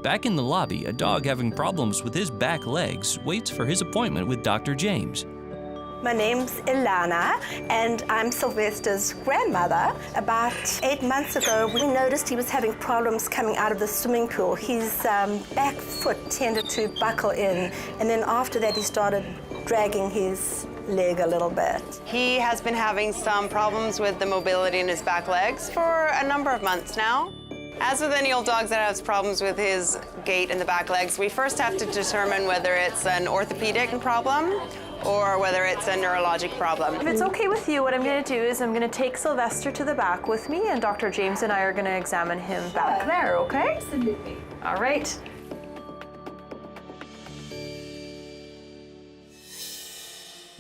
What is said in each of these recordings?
Back in the lobby, a dog having problems with his back legs waits for his appointment with Dr. James. My name's Ilana, and I'm Sylvester's grandmother. About 8 months ago, we noticed he was having problems coming out of the swimming pool. His back foot tended to buckle in, and then after that, he started dragging his leg a little bit. He has been having some problems with the mobility in his back legs for a number of months now. As with any old dog that has problems with his gait in the back legs, we first have to determine whether it's an orthopedic problem or whether it's a neurologic problem. If it's okay with you, what I'm going to do is I'm going to take Sylvester to the back with me, and Dr. James and I are going to examine him back there, okay? Absolutely. All right.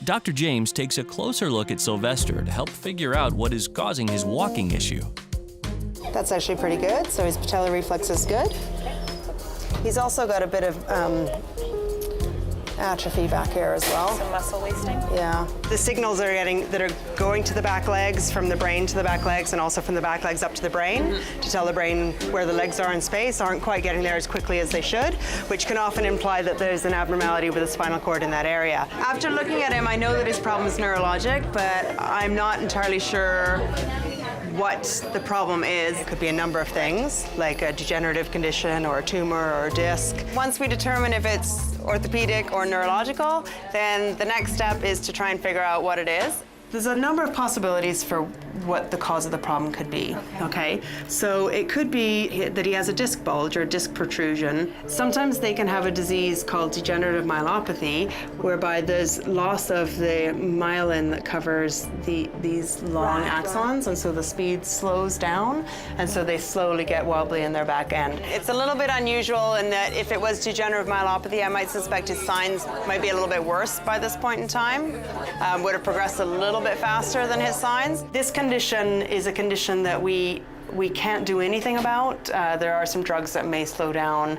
Dr. James takes a closer look at Sylvester to help figure out what is causing his walking issue. That's actually pretty good, so his patellar reflex is good. He's also got a bit of atrophy back here as well. Some muscle wasting? Yeah. The signals that are going to the back legs, from the brain to the back legs, and also from the back legs up to the brain, to tell the brain where the legs are in space, aren't quite getting there as quickly as they should, which can often imply that there's an abnormality with the spinal cord in that area. After looking at him, I know that his problem is neurologic, but I'm not entirely sure what the problem is. It could be a number of things, like a degenerative condition or a tumor or a disc. Once we determine if it's orthopedic or neurological, then the next step is to try and figure out what it is. There's a number of possibilities for what the cause of the problem could be, okay? So it could be that he has a disc bulge or disc protrusion. Sometimes they can have a disease called degenerative myelopathy, whereby there's loss of the myelin that covers these long axons, and so the speed slows down, and so they slowly get wobbly in their back end. It's a little bit unusual in that if it was degenerative myelopathy, I might suspect his signs might be a little bit worse by this point in time. Would have progressed a little bit faster than his signs. This condition is a condition that we can't do anything about. There are some drugs that may slow down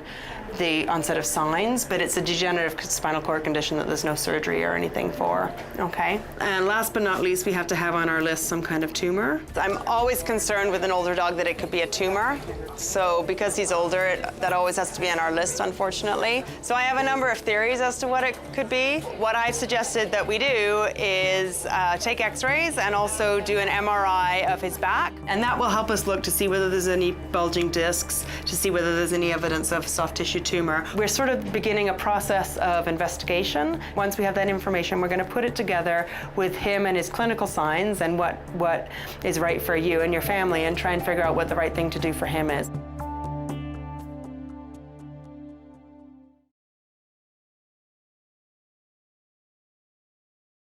the onset of signs, but it's a degenerative spinal cord condition that there's no surgery or anything for, okay? And last but not least, we have to have on our list some kind of tumor. I'm always concerned with an older dog that it could be a tumor. So because he's older, that always has to be on our list, unfortunately. So I have a number of theories as to what it could be. What I suggested that we do is take x-rays and also do an MRI of his back. And that will help us look to see whether there's any bulging discs, to see whether there's any evidence of soft tissue tumor. We're sort of beginning a process of investigation. Once we have that information, we're going to put it together with him and his clinical signs and what is right for you and your family, and try and figure out what the right thing to do for him is.